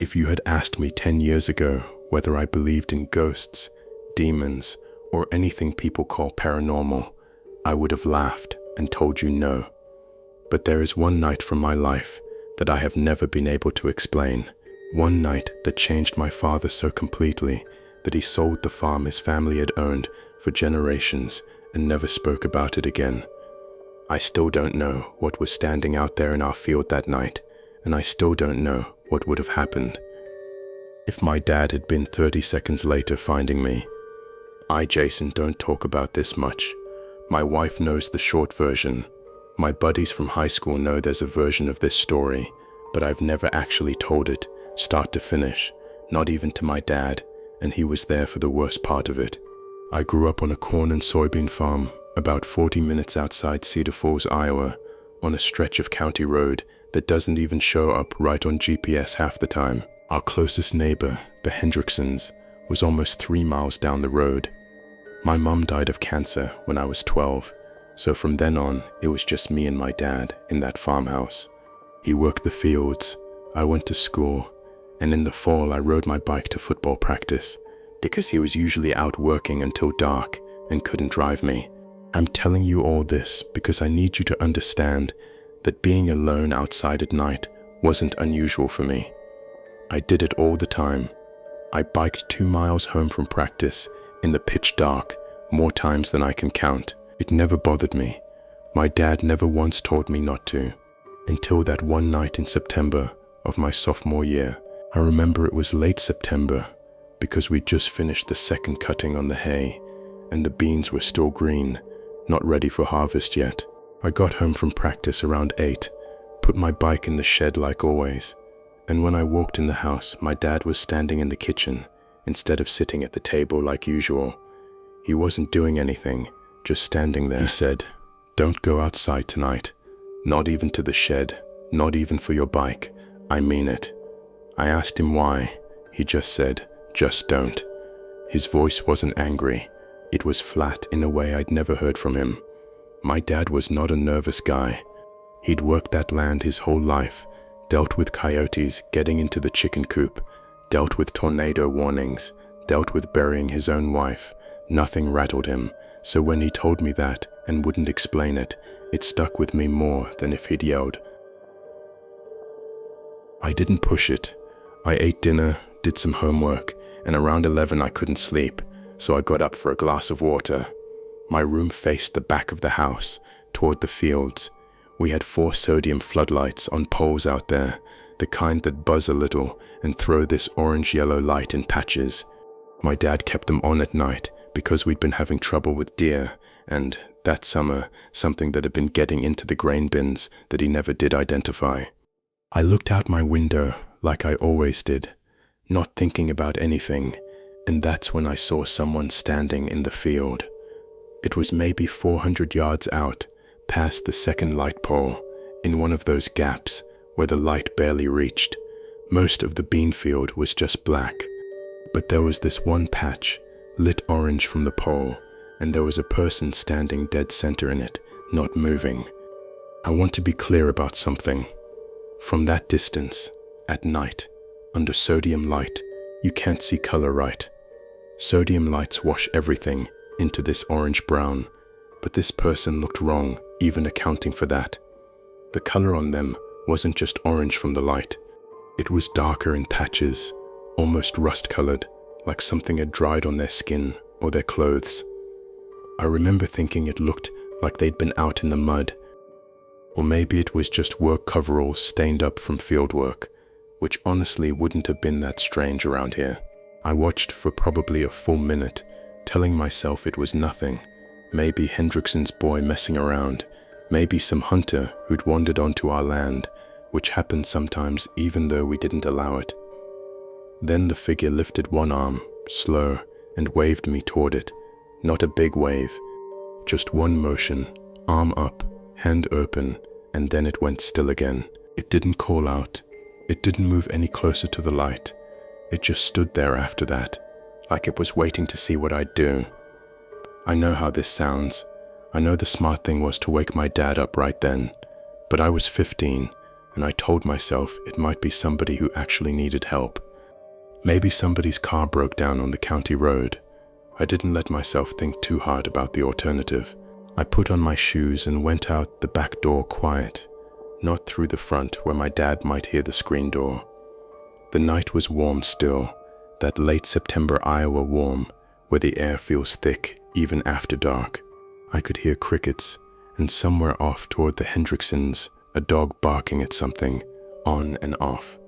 If you had asked me 10 years ago whether I believed in ghosts, demons, or anything people call paranormal, I would have laughed and told you no. But there is one night from my life that I have never been able to explain. One night that changed my father so completely that he sold the farm his family had owned for generations and never spoke about it again. I still don't know what was standing out there in our field that night, and I still don't know what would have happened if my dad had been 30 seconds later finding me. Jason, don't talk about this much. My wife knows the short version. My buddies from high school know there's a version of this story, but I've never actually told it, start to finish, not even to my dad, and he was there for the worst part of it. I grew up on a corn and soybean farm about 40 minutes outside Cedar Falls, Iowa, on a stretch of county road that doesn't even show up right on GPS half the time. Our closest neighbor, the Hendricksons, was almost 3 miles down the road. My mom died of cancer when I was 12, so from then on, it was just me and my dad in that farmhouse. He worked the fields, I went to school, and in the fall I rode my bike to football practice, because he was usually out working until dark and couldn't drive me. I'm telling you all this because I need you to understand that being alone outside at night wasn't unusual for me. I did it all the time. I biked 2 miles home from practice in the pitch dark more times than I can count. It never bothered me. My dad never once told me not to, until that one night in September of my sophomore year. I remember it was late September because we'd just finished the second cutting on the hay and the beans were still green, not ready for harvest yet. I got home from practice around 8, put my bike in the shed like always, and when I walked in the house, my dad was standing in the kitchen instead of sitting at the table like usual. He wasn't doing anything, just standing there. He said, "Don't go outside tonight, not even to the shed, not even for your bike. I mean it." I asked him why. He just said, "Just don't." His voice wasn't angry. It was flat in a way I'd never heard from him. My dad was not a nervous guy. He'd worked that land his whole life, dealt with coyotes getting into the chicken coop, dealt with tornado warnings, dealt with burying his own wife. Nothing rattled him, so when he told me that and wouldn't explain it, it stuck with me more than if he'd yelled. I didn't push it. I ate dinner, did some homework, and around 11 I couldn't sleep, so I got up for a glass of water. My room faced the back of the house, toward the fields. We had 4 sodium floodlights on poles out there, the kind that buzz a little and throw this orange-yellow light in patches. My dad kept them on at night because we'd been having trouble with deer and, that summer, something that had been getting into the grain bins that he never did identify. I looked out my window like I always did, not thinking about anything, and that's when I saw someone standing in the field. It was maybe 400 yards out, past the second light pole, in one of those gaps where the light barely reached. Most of the bean field was just black, but there was this one patch, lit orange from the pole, and there was a person standing dead center in it, not moving. I want to be clear about something. From that distance, at night, under sodium light, you can't see color right. Sodium lights wash everything into this orange-brown, but this person looked wrong, even accounting for that. The color on them wasn't just orange from the light. It was darker in patches, almost rust-colored, like something had dried on their skin or their clothes. I remember thinking it looked like they'd been out in the mud, or maybe it was just work coveralls stained up from field work, which honestly wouldn't have been that strange around here. I watched for probably a full minute, telling myself it was nothing. Maybe Hendrickson's boy messing around, maybe some hunter who'd wandered onto our land, which happened sometimes even though we didn't allow it. Then the figure lifted one arm, slow, and waved me toward it. Not a big wave, just one motion, arm up, hand open, and then it went still again. It didn't call out. It didn't move any closer to the light. It just stood there after that, like it was waiting to see what I'd do. I know how this sounds. I know the smart thing was to wake my dad up right then, but I was 15, and I told myself it might be somebody who actually needed help. Maybe somebody's car broke down on the county road. I didn't let myself think too hard about the alternative. I put on my shoes and went out the back door quiet, not through the front where my dad might hear the screen door. The night was warm still, that late September Iowa warm, where the air feels thick even after dark. I could hear crickets, and somewhere off toward the Hendricksons, a dog barking at something, on and off.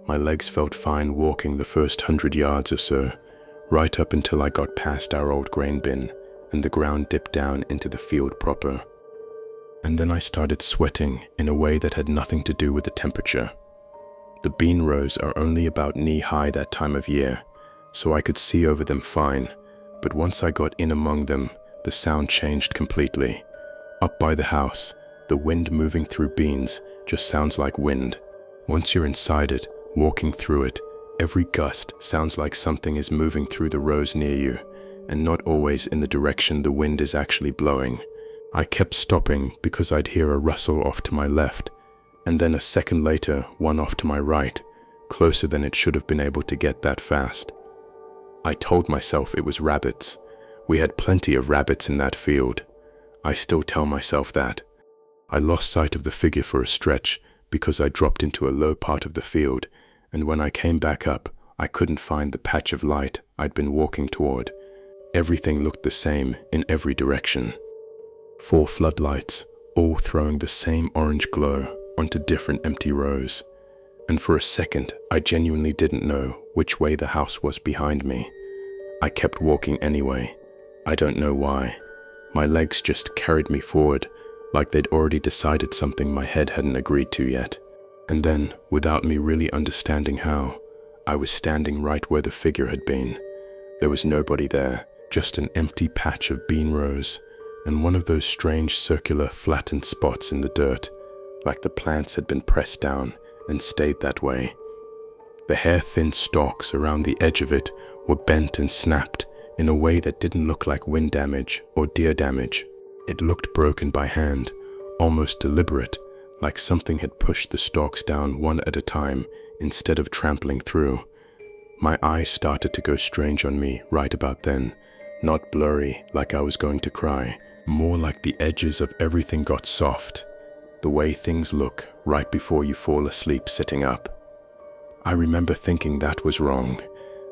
My legs felt fine walking the first 100 yards or so, right up until I got past our old grain bin, and the ground dipped down into the field proper. And then I started sweating in a way that had nothing to do with the temperature. The bean rows are only about knee-high that time of year, so I could see over them fine, but once I got in among them, the sound changed completely. Up by the house, the wind moving through beans just sounds like wind. Once you're inside it, walking through it, every gust sounds like something is moving through the rows near you, and not always in the direction the wind is actually blowing. I kept stopping because I'd hear a rustle off to my left, and then a second later, one off to my right, closer than it should have been able to get that fast. I told myself it was rabbits. We had plenty of rabbits in that field. I still tell myself that. I lost sight of the figure for a stretch because I dropped into a low part of the field, and when I came back up, I couldn't find the patch of light I'd been walking toward. Everything looked the same in every direction. 4 floodlights, all throwing the same orange glow onto different empty rows. And for a second, I genuinely didn't know which way the house was behind me. I kept walking anyway. I don't know why. My legs just carried me forward, like they'd already decided something my head hadn't agreed to yet. And then, without me really understanding how, I was standing right where the figure had been. There was nobody there, just an empty patch of bean rows, and one of those strange circular flattened spots in the dirt, like the plants had been pressed down and stayed that way. The hair-thin stalks around the edge of it were bent and snapped in a way that didn't look like wind damage or deer damage. It looked broken by hand, almost deliberate, like something had pushed the stalks down one at a time instead of trampling through. My eyes started to go strange on me right about then, not blurry like I was going to cry, more like the edges of everything got soft, the way things look right before you fall asleep sitting up. I remember thinking that was wrong,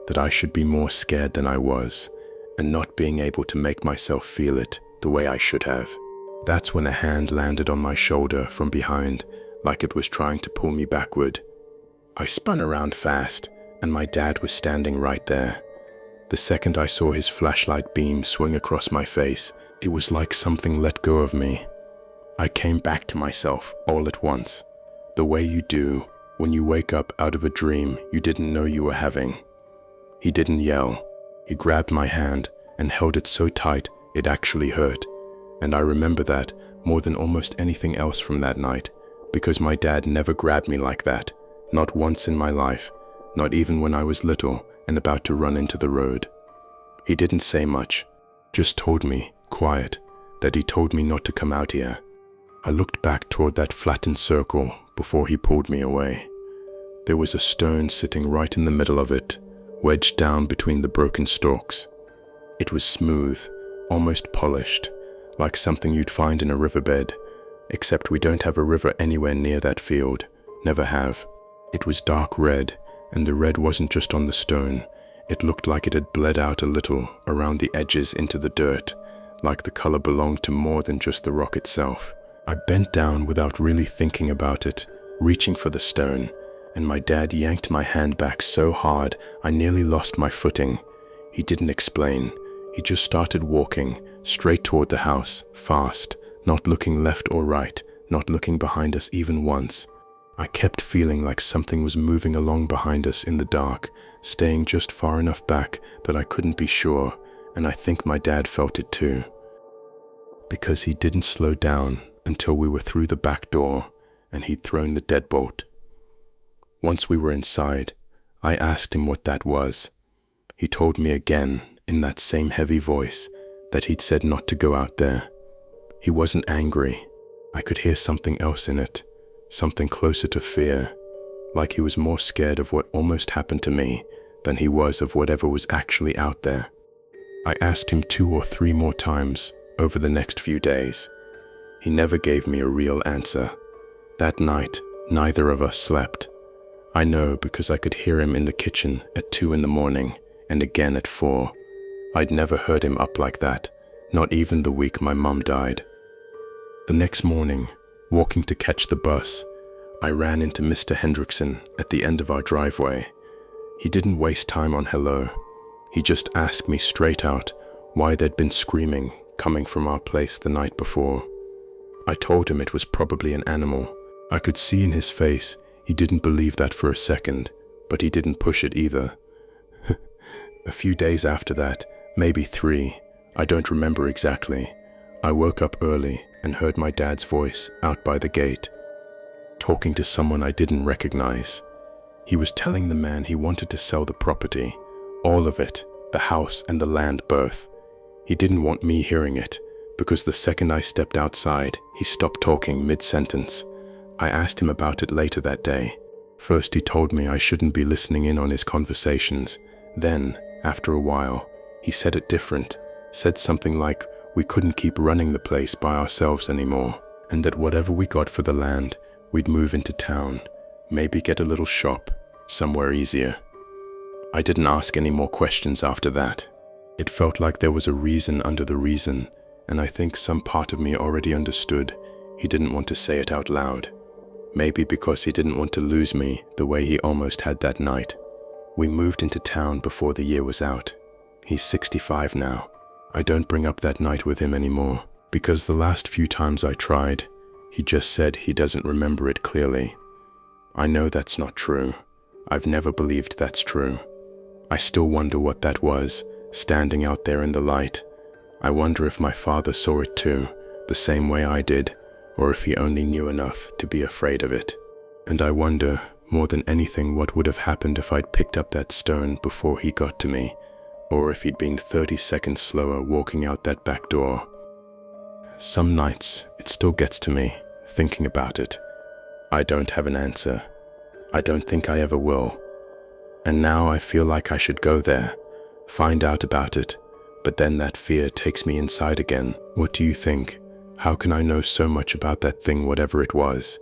that I should be more scared than I was, and not being able to make myself feel it the way I should have. That's when a hand landed on my shoulder from behind, like it was trying to pull me backward. I spun around fast, and my dad was standing right there. The second I saw his flashlight beam swing across my face, it was like something let go of me. I came back to myself all at once, the way you do when you wake up out of a dream you didn't know you were having. He didn't yell. He grabbed my hand and held it so tight it actually hurt, and I remember that more than almost anything else from that night, because my dad never grabbed me like that, not once in my life, not even when I was little and about to run into the road. He didn't say much, just told me, quiet, that he told me not to come out here. I looked back toward that flattened circle before he pulled me away. There was a stone sitting right in the middle of it, wedged down between the broken stalks. It was smooth, almost polished, like something you'd find in a riverbed, except we don't have a river anywhere near that field, never have. It was dark red, and the red wasn't just on the stone. It looked like it had bled out a little around the edges into the dirt, like the color belonged to more than just the rock itself. I bent down without really thinking about it, reaching for the stone, and my dad yanked my hand back so hard I nearly lost my footing. He didn't explain. He just started walking, straight toward the house, fast, not looking left or right, not looking behind us even once. I kept feeling like something was moving along behind us in the dark, staying just far enough back that I couldn't be sure, and I think my dad felt it too. Because he didn't slow down until we were through the back door and he'd thrown the deadbolt. Once we were inside, I asked him what that was. He told me again, in that same heavy voice, that he'd said not to go out there. He wasn't angry. I could hear something else in it, something closer to fear, like he was more scared of what almost happened to me than he was of whatever was actually out there. I asked him 2 or 3 more times over the next few days. He never gave me a real answer. That night, neither of us slept. I know because I could hear him in the kitchen at 2 in the morning and again at 4. I'd never heard him up like that, not even the week my mum died. The next morning, walking to catch the bus, I ran into Mr. Hendrickson at the end of our driveway. He didn't waste time on hello. He just asked me straight out why there'd been screaming coming from our place the night before. I told him it was probably an animal. I could see in his face he didn't believe that for a second, but he didn't push it either. A few days after that, maybe 3, I don't remember exactly, I woke up early and heard my dad's voice out by the gate, talking to someone I didn't recognize. He was telling the man he wanted to sell the property, all of it, the house and the land both. He didn't want me hearing it, because the second I stepped outside, he stopped talking mid-sentence. I asked him about it later that day. First he told me I shouldn't be listening in on his conversations. Then, after a while, he said it different, said something like we couldn't keep running the place by ourselves anymore, and that whatever we got for the land, we'd move into town, maybe get a little shop, somewhere easier. I didn't ask any more questions after that. It felt like there was a reason under the reason, and I think some part of me already understood he didn't want to say it out loud. Maybe because he didn't want to lose me the way he almost had that night. We moved into town before the year was out. He's 65 now. I don't bring up that night with him anymore, because the last few times I tried, he just said he doesn't remember it clearly. I know that's not true. I've never believed that's true. I still wonder what that was, standing out there in the light. I wonder if my father saw it too, the same way I did, or if he only knew enough to be afraid of it. And I wonder, more than anything, what would have happened if I'd picked up that stone before he got to me, or if he'd been 30 seconds slower walking out that back door. Some nights, it still gets to me, thinking about it. I don't have an answer. I don't think I ever will. And now I feel like I should go there, find out about it, but then that fear takes me inside again. What do you think? How can I know so much about that thing, whatever it was?